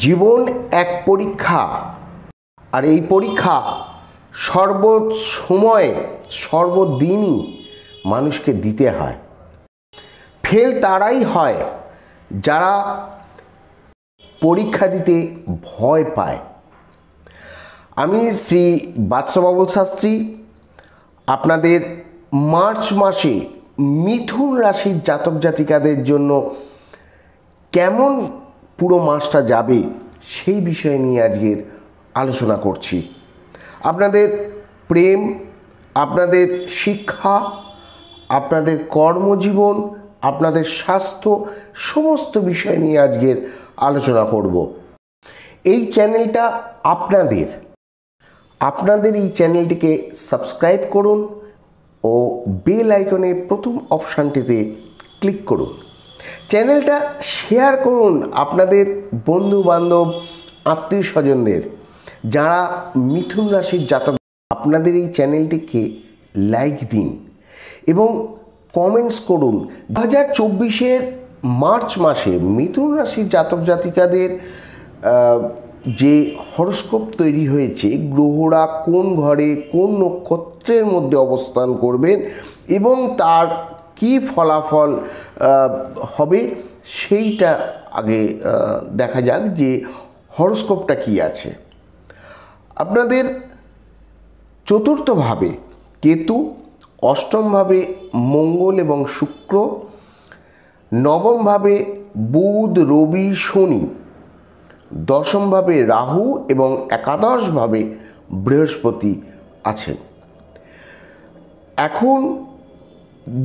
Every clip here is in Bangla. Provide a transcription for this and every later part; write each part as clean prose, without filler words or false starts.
জীবন এক পরীক্ষা, আর এই পরীক্ষা সর্বসময় সর্বদিনই মানুষকে দিতে হয়। ফেল তারাই হয় যারা পরীক্ষা দিতে ভয় পায়। আমি শ্রী বাদশাহবাবুল শাস্ত্রী আপনাদের মার্চ মাসে মিথুন রাশির জাতক জাতিকাদের জন্য কেমন পুরো মাসটা যাবে সেই বিষয় নিয়ে আজকের আলোচনা করছি। আপনাদের প্রেম, আপনাদের শিক্ষা, আপনাদের কর্মজীবন, আপনাদের স্বাস্থ্য, সমস্ত বিষয় নিয়ে আজকের আলোচনা করব। এই চ্যানেলটা আপনাদের এই চ্যানেলটিকে সাবস্ক্রাইব করুন ও বেল আইকনের প্রথম অপশানটিতে ক্লিক করুন। চ্যানেলটা শেয়ার করুন আপনাদের বন্ধু বান্ধব, আত্মীয় স্বজনদের যারা মিথুন রাশির জাতক। আপনাদের এই চ্যানেলটিকে লাইক দিন এবং কমেন্টস করুন। 2024 মার্চ মাসে মিথুন রাশির জাতক জাতিকাদের যে হরস্কোপ তৈরি হয়েছে, গ্রহরা কোন ঘরে কোন নক্ষত্রের মধ্যে অবস্থান করবেন এবং তার কি ফলাফল হবে সেইটা আগে দেখা যাক যে হরস্কোপটা কি আছে। আপনাদের চতুর্থভাবে কেতু, অষ্টমভাবে মঙ্গল এবং শুক্র, নবমভাবে বুধ, রবি, শনি, দশমভাবে রাহু এবং একাদশভাবে বৃহস্পতি আছেন। এখন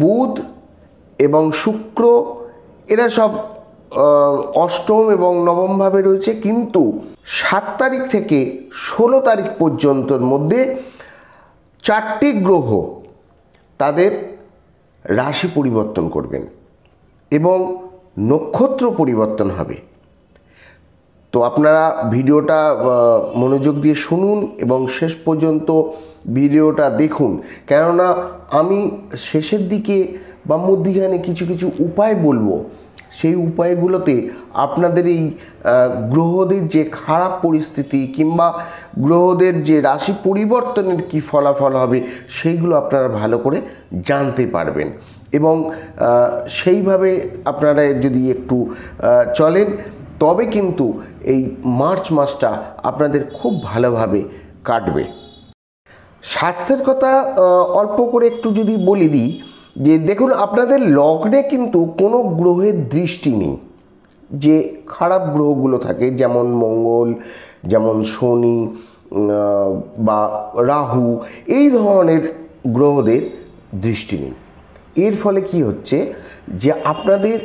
বুধ এবং শুক্র এরা সব অষ্টম এবং নবমভাবে রয়েছে, কিন্তু 7 তারিখ থেকে 16 তারিখ পর্যন্তর মধ্যে 4টি গ্রহ তাদের রাশি পরিবর্তন করবেন এবং নক্ষত্র পরিবর্তন হবে। তো আপনারা ভিডিওটা মনোযোগ দিয়ে শুনুন এবং শেষ পর্যন্ত ভিডিওটা দেখুন, কেননা আমি শেষের দিকে বা মধ্যিখানে কিছু কিছু উপায় বলবো। সেই উপায়গুলোতে আপনাদের এই গ্রহদের যে খারাপ পরিস্থিতি কিংবা গ্রহদের যে রাশি পরিবর্তনের কি ফলাফল হবে সেইগুলো আপনারা ভালো করে জানতে পারবেন এবং সেইভাবে আপনারা যদি একটু চলেন তবে কিন্তু এই মার্চ মাসটা আপনাদের খুব ভালোভাবে কাটবে। স্বাস্থ্যের কথা অল্প করে একটু যদি বলে দিই, যে দেখুন আপনাদের লগ্নে কিন্তু কোনো গ্রহের দৃষ্টি নেই। যে খারাপ গ্রহগুলো থাকে যেমন মঙ্গল, যেমন শনি বা রাহু, এই ধরনের গ্রহদের দৃষ্টি নেই। এর ফলে কি হচ্ছে যে আপনাদের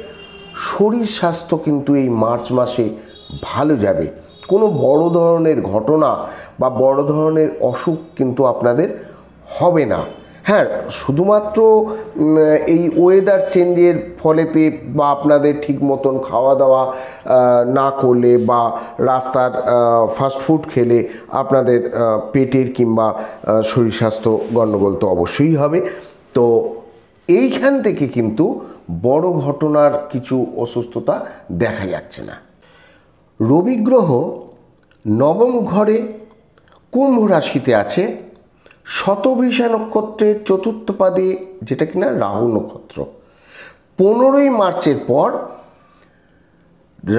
শরীর স্বাস্থ্য কিন্তু এই মার্চ মাসে ভালো যাবে। কোনো বড় ধরনের ঘটনা বা বড় ধরনের অসুখ কিন্তু আপনাদের হবে না। হ্যাঁ, শুধুমাত্র এই ওয়েদার চেঞ্জের ফলেতে বা আপনাদের ঠিক মতন খাওয়া দাওয়া না করলে বা রাস্তার ফাস্টফুড খেলে আপনাদের পেটের কিংবা শরীর স্বাস্থ্য গণ্ডগোল তো অবশ্যই হবে। তো এইখান থেকে কিন্তু বড় ঘটনার কিছু অসুস্থতা দেখা যাচ্ছে না। রবি গ্রহ নবম ঘরে কুম্ভ রাশিতে আছে, শতভিষা নক্ষত্রের চতুর্থ পাদে, যেটা কিনা রাহু নক্ষত্র। 15ই মার্চের পর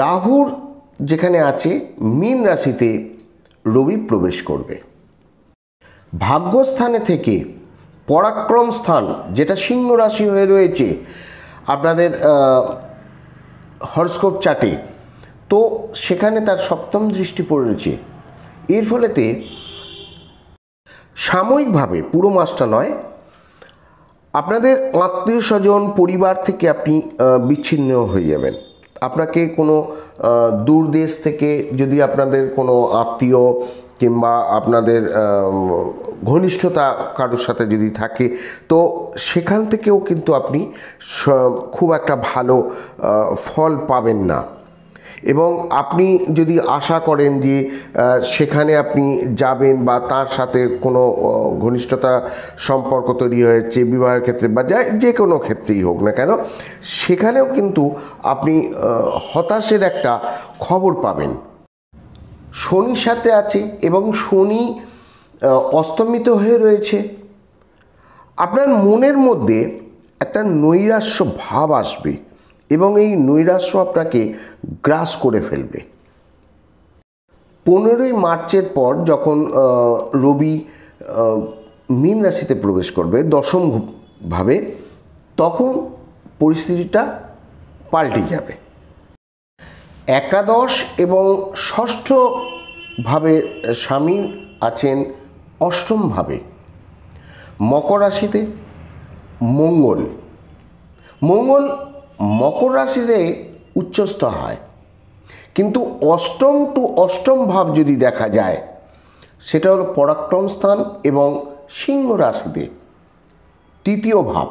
রাহুর যেখানে আছে মীন রাশিতে রবি প্রবেশ করবে। ভাগ্যস্থানে থেকে পরাক্রম স্থান, যেটা সিংহ রাশি হয়ে রয়েছে আপনাদের হরস্কোপ চার্টে, তো সেখানে তার সপ্তম দৃষ্টি পড়েছে। এর ফলেতে সাময়িকভাবে, পুরো মাসটা নয়, আপনাদের আত্মীয় স্বজন পরিবার থেকে আপনি বিচ্ছিন্ন হয়ে যাবেন। আপনাকে কোনো দূর দেশ থেকে যদি আপনাদের কোনো আত্মীয় কিংবা আপনাদের ঘনিষ্ঠতা কারোর সাথে যদি থাকে, তো সেখান থেকেও কিন্তু আপনি খুব একটা ভালো ফল পাবেন না। এবং আপনি যদি আশা করেন যে সেখানে আপনি যাবেন বা তার সাথে কোনো ঘনিষ্ঠতা সম্পর্ক তৈরি হয়েছে বিবাহের ক্ষেত্রে বা যে কোনো ক্ষেত্রেই হোক না কেন, সেখানেও কিন্তু আপনি হতাশের একটা খবর পাবেন। শনির সাথে আছে এবং শনি অস্তমিত হয়ে রয়েছে। আপনার মনের মধ্যে একটা নৈরাশ্য ভাব আসবে এবং এই নৈরাশ্য আপনাকে গ্রাস করে ফেলবে। 15ই মার্চের পর যখন রবি মীন রাশিতে প্রবেশ করবে দশমভাবে, তখন পরিস্থিতিটা পাল্টে যাবে। একাদশ এবং ষষ্ঠ ভাবে স্বামী আছেন অষ্টমভাবে। মকর রাশিতে মঙ্গল মকর রাশিতে উচ্চস্থ হয়, কিন্তু অষ্টম টু অষ্টম ভাব যদি দেখা যায় সেটা হলো পরাক্রম স্থান এবং সিংহ রাশিতে তৃতীয় ভাব।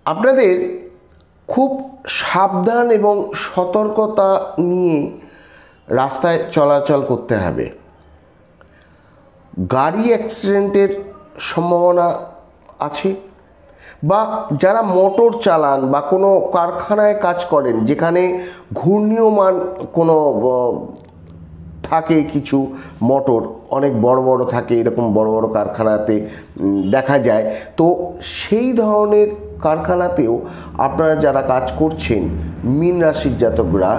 আপনাদের খুব সাবধান এবং সতর্কতা নিয়ে রাস্তায় চলাচল করতে হবে। গাড়ি অ্যাক্সিডেন্টের সম্ভাবনা আছে, বা যারা মোটর চালান বা কোনো কারখানায় কাজ করেন যেখানে ঘূর্ণীয়মান কোনো থাকে, কিছু মোটর অনেক বড় বড় থাকে, এরকম বড় বড় কারখানাতে দেখা যায়। তো সেই ধরনের কারখানাতেও আপনারা যারা কাজ করছেন মীন রাশির জাতকরা,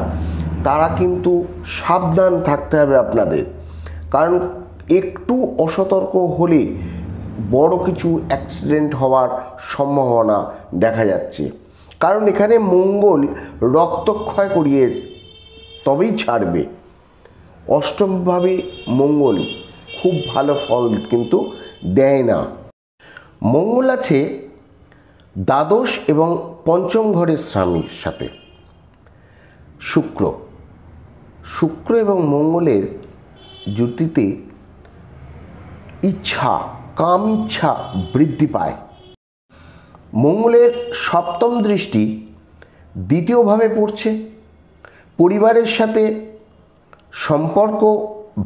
তারা কিন্তু সাবধান থাকতে হবে আপনাদের, কারণ একটু অসতর্ক হলে বড় কিছু অ্যাক্সিডেন্ট হওয়ার সম্ভাবনা দেখা যাচ্ছে। কারণ এখানে মঙ্গল রক্তক্ষয় করিয়ে তবেই ছাড়বে। অষ্টমভাবে মঙ্গল খুব ভালো ফল কিন্তু দেয় না। মঙ্গল আছে দ্বাদশ এবং পঞ্চম ঘরের স্বামীর সাথে। শুক্র এবং মঙ্গলের জুটিতে কাম ইচ্ছা বৃদ্ধি পায়। মঙ্গলের সপ্তম দৃষ্টি দ্বিতীয়ভাবে পড়ছে। পরিবারের সাথে সম্পর্ক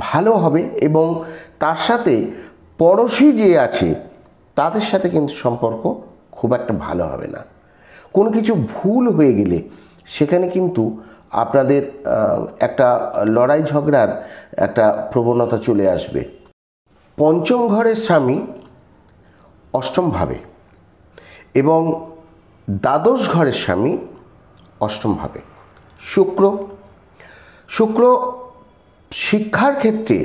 ভালো হবে এবং তার সাথে পড়োশি যে আছে তাদের সাথে কিন্তু সম্পর্ক খুব একটা ভালো হবে না। কোনো কিছু ভুল হয়ে গেলে সেখানে কিন্তু আপনাদের একটা লড়াই ঝগড়ার একটা প্রবণতা চলে আসবে। পঞ্চম ঘরের স্বামী অষ্টমভাবে এবং দ্বাদশ ঘরের স্বামী অষ্টমভাবে। শুক্র শিক্ষার ক্ষেত্রে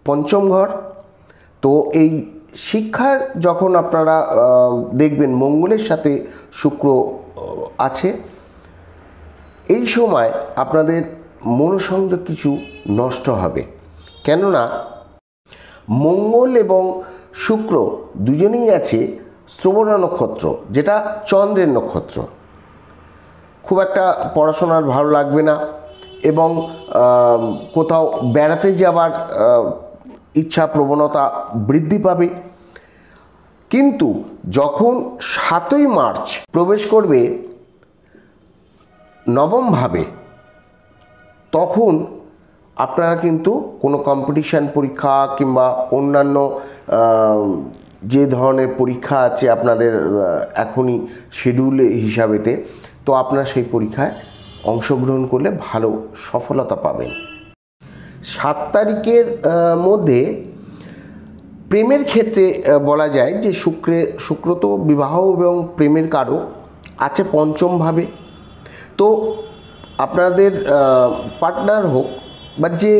পঞ্চম ঘর। তো এই শিক্ষা যখন আপনারা দেখবেন মঙ্গলের সাথে শুক্র আছে, এই সময় আপনাদের মনোসংযোগ কিছু নষ্ট হবে। কেননা মঙ্গল এবং শুক্র দুজনেই আছে শ্রবণা নক্ষত্র, যেটা চন্দ্রের নক্ষত্র। খুব একটা পড়াশোনার ভালো লাগবে না এবং কোথাও বেড়াতে যাবার ইচ্ছা প্রবণতা বৃদ্ধি পাবে। কিন্তু যখন 7ই মার্চ প্রবেশ করবে নবমভাবে, তখন আপনারা কিন্তু কোনো কম্পিটিশান পরীক্ষা কিংবা অন্যান্য যে ধরনের পরীক্ষা আছে আপনাদের এখনই শিডিউল হিসাবেতে, তো আপনারা সেই পরীক্ষায় অংশগ্রহণ করলে ভালো সফলতা পাবেন। 7 তারিখের মধ্যে প্রেমের ক্ষেত্রে বলা যায় যে শুক্র তো বিবাহ এবং প্রেমের কারক আছে পঞ্চমভাবে। তো আপনাদের পার্টনার হোক বা যে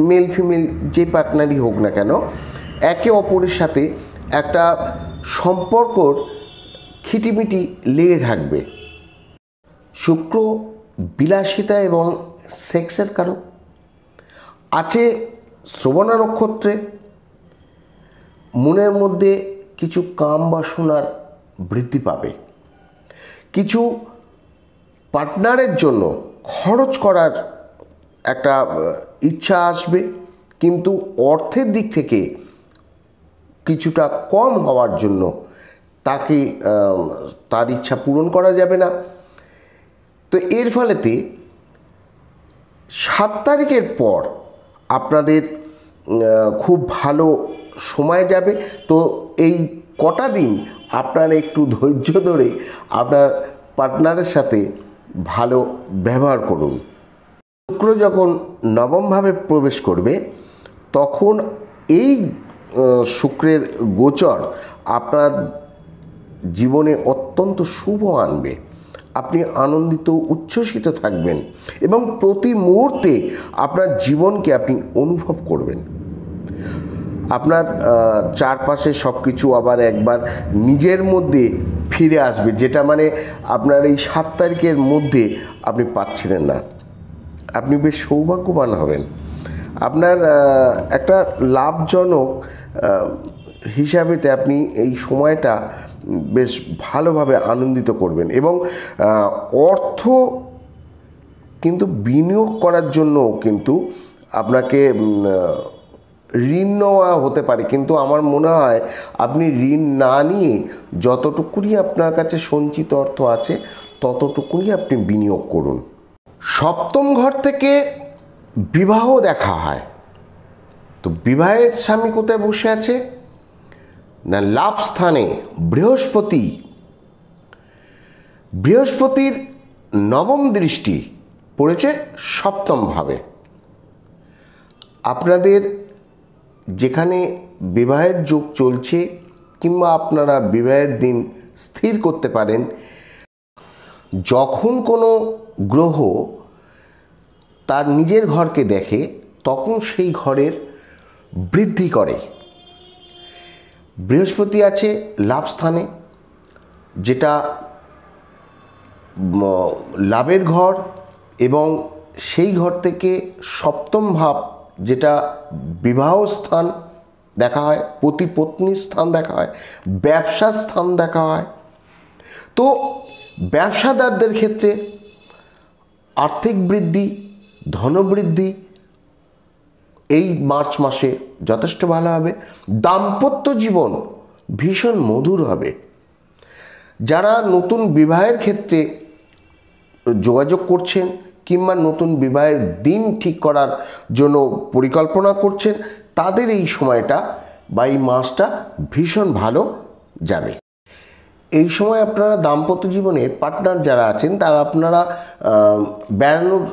মেল ফিমেল যে পার্টনারই হোক না কেন, একে অপরের সাথে একটা সম্পর্কর খিটিমিটি লেগে থাকবে। শুক্র বিলাসিতা এবং সেক্সের কারক আছে শ্রবণা নক্ষত্রে। মনের মধ্যে কিছু কাম বাসনার বৃদ্ধি পাবে। কিছু পার্টনারের জন্য খরচ করার একটা ইচ্ছা আসবে, কিন্তু অর্থের দিক থেকে কিছুটা কম হওয়ার জন্য তাকে তার ইচ্ছা পূরণ করা যাবে না। তো এর ফলেতে 7 তারিখের পর আপনাদের খুব ভালো সময় যাবে। তো এই কটা দিন আপনারা একটু ধৈর্য ধরে আপনার পার্টনারের সাথে ভালো ব্যবহার করুন। শুক্র যখন নবমভাবে প্রবেশ করবে তখন এই শুক্রের গোচর আপনার জীবনে অত্যন্ত শুভ আনবে। আপনি আনন্দিত উচ্ছ্বসিত থাকবেন এবং প্রতি মুহূর্তে আপনার জীবনকে আপনি অনুভব করবেন। আপনার চারপাশে সব কিছু আবার একবার নিজের মধ্যে ফিরে আসবে, যেটা মানে আপনার এই 7 তারিখের মধ্যে আপনি পাচ্ছিলেন না। আপনি বেশ সৌভাগ্যবান হবেন। আপনার একটা লাভজনক হিসাবেতে আপনি এই সময়টা বেশ ভালোভাবে আনন্দিত করবেন এবং অর্থ কিন্তু বিনিয়োগ করার জন্য কিন্তু আপনাকে ঋণ নেওয়া হতে পারে, কিন্তু আমার মনে হয় আপনি ঋণ না নিয়ে যতটুকুনি আপনার কাছে সঞ্চিত অর্থ আছে ততটুকুনি আপনি বিনিয়োগ করুন। সপ্তম ঘর থেকে বিবাহ দেখা হয়, তো বিবাহের স্বামী কোথায় বসে আছে না লাভ স্থানে বৃহস্পতি। বৃহস্পতির নবম দৃষ্টি পড়েছে সপ্তমভাবে। আপনাদের যেখানে বিবাহের যোগ চলছে কিংবা আপনারা বিবাহের দিন স্থির করতে পারেন, যখন কোনো গ্রহ তার নিজের ঘরকে দেখে তখন সেই ঘরের বৃদ্ধি করে। বৃহস্পতি আছে লাভ স্থানে, যেটা লাভের ঘর, এবং সেই ঘর থেকে সপ্তম ভাব যেটা বিবাহ স্থান দেখা হয়, পতি পত্নীর স্থান দেখা হয়, ব্যবসার স্থান দেখা হয়। তো ব্যবসাদারদের ক্ষেত্রে আর্থিক বৃদ্ধি, ধনবৃদ্ধি এই মার্চ মাসে যথেষ্ট ভালো হবে। দাম্পত্য জীবন ভীষণ মধুর হবে। যারা নতুন বিবাহের ক্ষেত্রে যোগাযোগ করছেন কিংবা নতুন বিবাহের দিন ঠিক করার জন্য পরিকল্পনা করছেন, তাদের এই সময়টা বা এই মাসটা ভীষণ ভালো যাবে। এই সময় আপনারা দাম্পত্য জীবনের পার্টনার যারা আছেন তারা আপনারা বেড়ানোর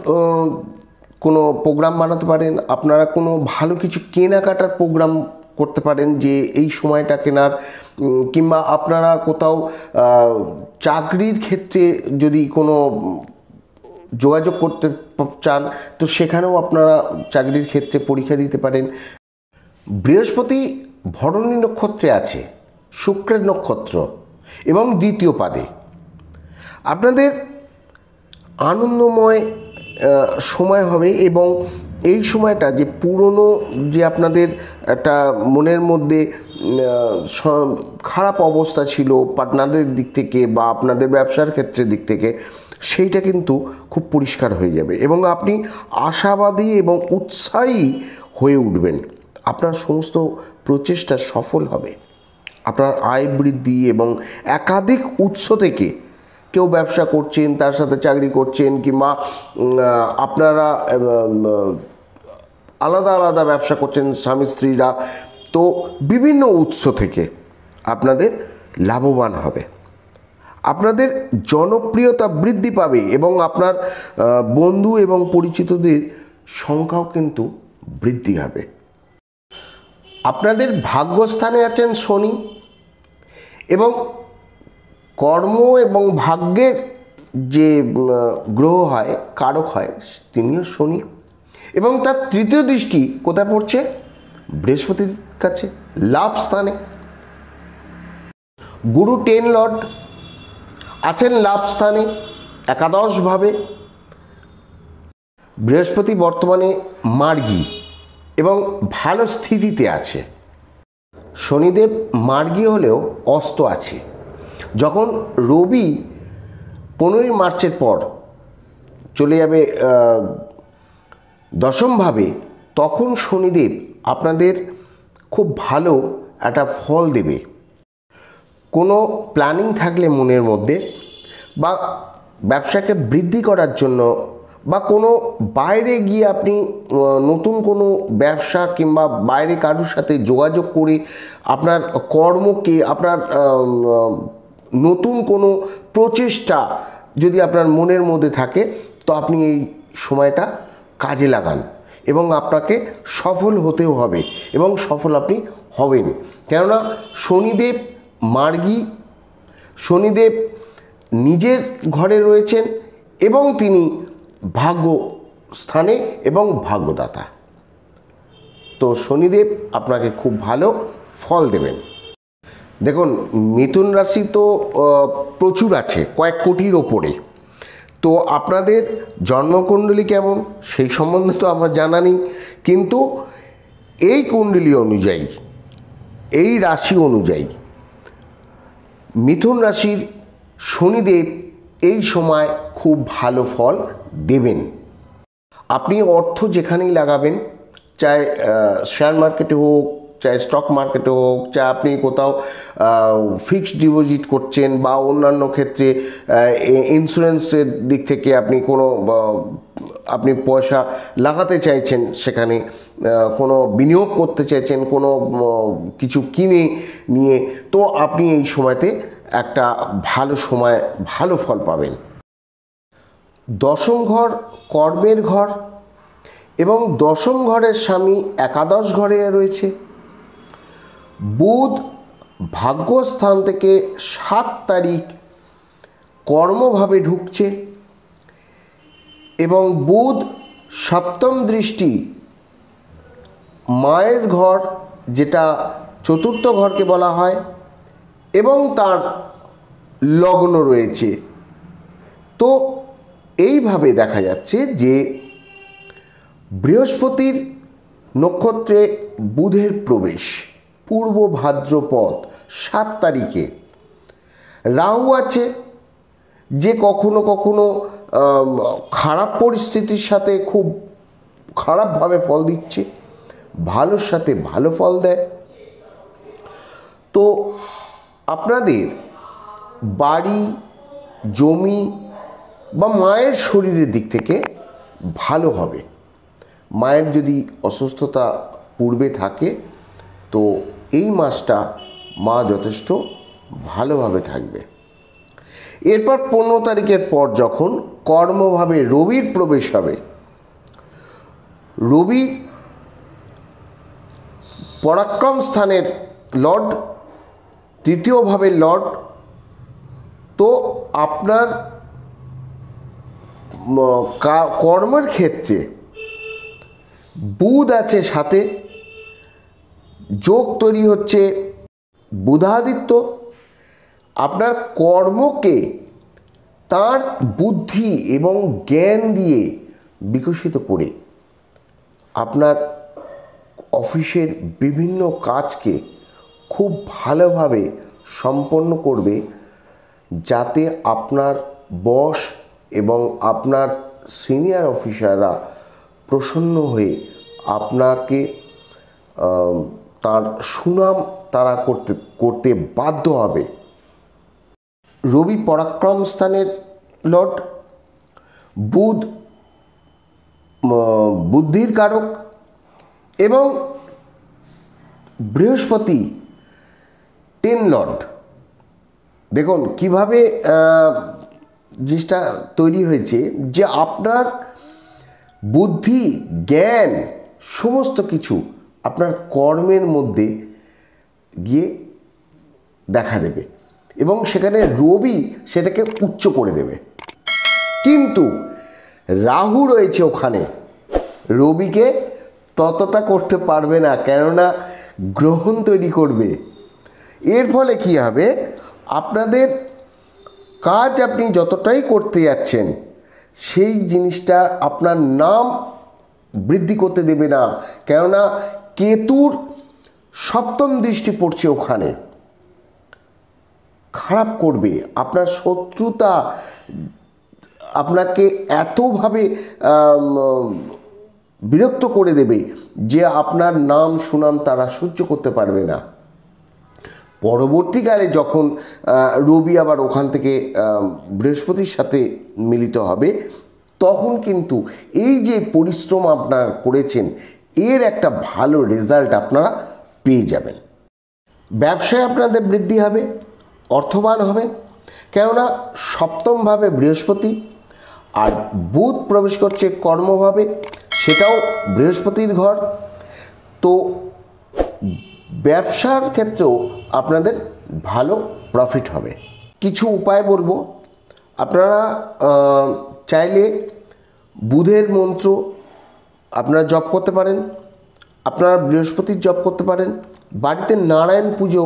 কোনো প্রোগ্রাম বানাতে পারেন, আপনারা কোনো ভালো কিছু কেনাকাটার প্রোগ্রাম করতে পারেন যে এই সময়টা কেনার, কিংবা আপনারা কোথাও চাকরির ক্ষেত্রে যদি কোনো যোগাযোগ করতে চান তো সেখানেও আপনারা চাকরির ক্ষেত্রে পরীক্ষা দিতে পারেন। বৃহস্পতি ভরণী নক্ষত্রে আছে, শুক্রের নক্ষত্র এবং দ্বিতীয় পাদে। আপনাদের আনন্দময় সময় হবে এবং এই সময়টা যে পুরনো যে আপনাদের একটা মনের মধ্যে খারাপ অবস্থা ছিল পার্টনারদের দিক থেকে বা আপনাদের ব্যবসার ক্ষেত্রের দিক থেকে, সেইটা কিন্তু খুব পরিষ্কার হয়ে যাবে এবং আপনি আশাবাদী এবং উৎসাহী হয়ে উঠবেন। আপনার সমস্ত প্রচেষ্টা সফল হবে। আপনার আয় বৃদ্ধি এবং একাধিক উৎস থেকে, কেউ ব্যবসা করছেন তার সাথে চাকরি করছেন, কিংবা আপনারা আলাদা আলাদা ব্যবসা করছেন স্বামী স্ত্রীরা, তো বিভিন্ন উৎস থেকে আপনাদের লাভবান হবে। আপনাদের জনপ্রিয়তা বৃদ্ধি পাবে এবং আপনার বন্ধু এবং পরিচিতদের সংখ্যাও কিন্তু বৃদ্ধি হবে। আপনাদের ভাগ্যস্থানে আছেন শনি, এবং কর্ম এবং ভাগ্যের যে গ্রহ হয়, কারক হয়, তিনিও শনি, এবং তার তৃতীয় দৃষ্টি কোথায় পড়ছে? বৃহস্পতির কাছে, লাভ স্থানে। গুরু 10 লর্ড আছেন লাভ স্থানে একাদশভাবে। বৃহস্পতি বর্তমানে মার্গী এবং ভালো স্থিতিতে আছে। শনিদেব মার্গী হলেও অস্ত আছে। যখন রবি 15 মার্চের পর চলে যাবে দশমভাবে, তখন শনিদেব আপনাদের খুব ভালো একটা ফল দেবে। কোনো প্ল্যানিং থাকলে মনের মধ্যে, বা ব্যবসাকে বৃদ্ধি করার জন্য, বা কোনো বাইরে গিয়ে আপনি নতুন কোনো ব্যবসা কিংবা বাইরে কারোর সাথে যোগাযোগ করে আপনার কর্মকে, আপনার নতুন কোনো প্রচেষ্টা যদি আপনার মনের মধ্যে থাকে, তো আপনি এই সময়টা কাজে লাগান এবং আপনাকে সফল হতেও হবে এবং সফল আপনি হবেন। কেননা শনিদেব মার্গী, শনিদেব নিজের ঘরে রয়েছেন এবং তিনি ভাগ্য স্থানে এবং ভাগ্যদাতা। তো শনিদেব আপনাকে খুব ভালো ফল দেবেন। দেখুন, মিথুন রাশি তো প্রচুর আছে, কয়েক কোটির ওপরে। তো আপনাদের জন্মকুণ্ডলী কেমন সেই সম্বন্ধে তো আমার জানা নেই, কিন্তু এই কুণ্ডলী অনুযায়ী, এই রাশি অনুযায়ী মিথুন রাশির শনিদেব এই সময় খুব ভালো ফল দেবেন। আপনি অর্থ যেখানেই লাগাবেন, চাই শেয়ার মার্কেটে হোক, চাই স্টক মার্কেটে হোক, চাই আপনি কোথাও ফিক্সড ডিপোজিট করছেন বা অন্যান্য ক্ষেত্রে ইন্স্যুরেন্সের দিক থেকে আপনি কোনো আপনি পয়সা লাগাতে চাইছেন, সেখানে কোনো বিনিয়োগ করতে চাইছেন, কোনো কিছু কিনে নিয়ে, তো আপনি এই সময়তে একটা ভালো সময়, ভালো ফল পাবেন। দশম ঘর কর্মের ঘর এবং দশম ঘরের স্বামী একাদশ ঘরে রয়েছে। বুধ ভাগ্যস্থান থেকে 7 তারিখ কর্মভাবে ঢুকছে এবং বুধ সপ্তম দৃষ্টি মায়ের ঘর, যেটা চতুর্থ ঘরকে বলা হয়, এবং তার লগ্ন রয়েছে। তো এইভাবে দেখা যাচ্ছে যে বৃহস্পতির নক্ষত্রে বুধের প্রবেশ পূর্ব ভাদ্রপদ 7 তারিখে। রাহু আছে, যে কখনো কখনো খারাপ পরিস্থিতির সাথে খুব খারাপভাবে ফল দিচ্ছে, ভালোর সাথে ভালো ফল দেয়। তো আপনাদের বাড়ি, জমি বা মায়ের শরীরের দিক থেকে ভালো হবে। মায়ের যদি অসুস্থতা পূর্বে থাকে, তো এই মাসটা মা যথেষ্ট ভালোভাবে থাকবে। এরপর 15 তারিখের পর যখন কর্মভাবে রবির প্রবেশ হবে, রবি পরাক্রম স্থানের লর্ড, তৃতীয় ভাবের লর্ড। তো আপনার কর্মের ক্ষেত্রে বুধ আছে সাথে, যোগ তৈরি হচ্ছে বুধাদিত্য। আপনার কর্মকে তার বুদ্ধি এবং জ্ঞান দিয়ে বিকশিত করে আপনার অফিসের বিভিন্ন কাজকে খুব ভালোভাবে সম্পন্ন করবে, যাতে আপনার বস এবং আপনার সিনিয়র অফিসাররা প্রসন্ন হয়ে আপনাকে তার সুনাম তারা করতে বাধ্য হবে। রবি পরাক্রম স্থানের লর্ড, বুধ বুদ্ধির কারক এবং বৃহস্পতি 10 লর্ড। দেখুন কিভাবে জিনিসটা তৈরি হয়েছে, যে আপনার বুদ্ধি, জ্ঞান, সমস্ত কিছু আপনার কর্মের মধ্যে গিয়ে দেখা দেবে এবং সেখানে রবি সেটাকে উচ্চ করে দেবে। কিন্তু রাহু রয়েছে ওখানে, রবিকে ততটা করতে পারবে না, কেননা গ্রহণ তৈরি করবে। এর ফলে কি হবে, আপনাদের কাজ আপনি যতটাই করতে যাচ্ছেন, সেই জিনিসটা আপনার নাম বৃদ্ধি করতে দেবে না, কেননা কেতুর সপ্তম দৃষ্টি পড়ছে ওখানে, খারাপ করবে। আপনার শত্রুতা আপনাকে এতভাবে বিরক্ত করে দেবে যে আপনার নাম সুনাম তারা সহ্য করতে পারবে না। পরবর্তীকালে যখন রবি আবার ওখান থেকে বৃহস্পতির সাথে মিলিত হবে, তখন কিন্তু এই যে পরিশ্রম আপনারা করেছেন, এর একটা ভালো রেজাল্ট আপনারা পেয়ে যাবেন। ব্যবসায় আপনাদের বৃদ্ধি হবে, অর্থবান হবেন, কেননা সপ্তমভাবে বৃহস্পতি আর বুধ প্রবেশ করছে কর্মভাবে, সেটাও বৃহস্পতির ঘর। তো ব্যবসার ক্ষেত্রেও আপনাদের ভালো প্রফিট হবে। কিছু উপায় বলবো, আপনারা চাইলে বুধের মন্ত্র আপনারা জপ করতে পারেন, আপনারা বৃহস্পতির জপ করতে পারেন, বাড়িতে নারায়ণ পুজো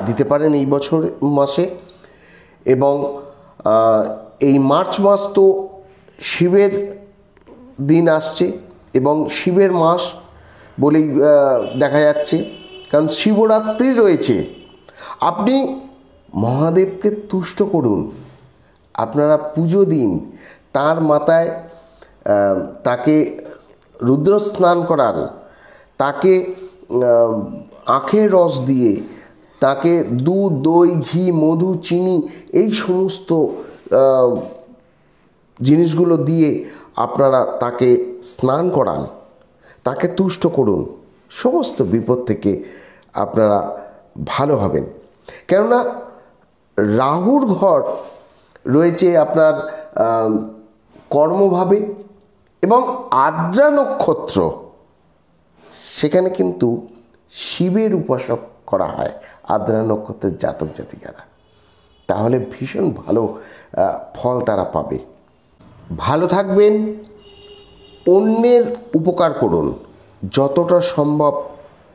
দিতে পারেন এই বছর মাসে। এবং এই মার্চ মাস তো শিবের দিন আসছে এবং শিবের মাস বলেই দেখা যাচ্ছে, কারণ শিবরাত্রি রয়েছে। আপনি মহাদেবকে তুষ্ট করুন, আপনারা পুজো দিন, তার মাথায় তাকে রুদ্র স্নান করান, তাকে আখের রস দিয়ে, তাকে দুধ, দই, ঘি, মধু, চিনি এই সমস্ত জিনিসগুলো দিয়ে আপনারা তাকে স্নান করান, তাকে তুষ্ট করুন। সমস্ত বিপদ থেকে আপনারা ভালো হবেন। কেননা রাহুর ঘর রয়েছে আপনার কর্মভাবে এবং আদ্রা নক্ষত্র, সেখানে কিন্তু শিবের উপাসক করা হয় আদ্রা নক্ষত্রের জাতক জাতিকারা। তাহলে ভীষণ ভালো ফল তারা পাবে। ভালো থাকবেন, অন্যের উপকার করুন যতটা সম্ভব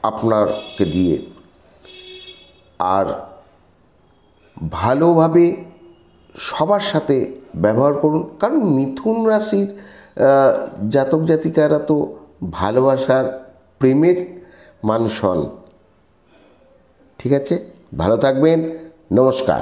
আপনাকে দিয়ে, আর ভালোভাবে সবার সাথে ব্যবহার করুন। কারণ মিথুন রাশির জাতক জাতিকারা তো ভালোবাসার, প্রেমের মানুষ হন। ঠিক আছে, ভালো থাকবেন, নমস্কার।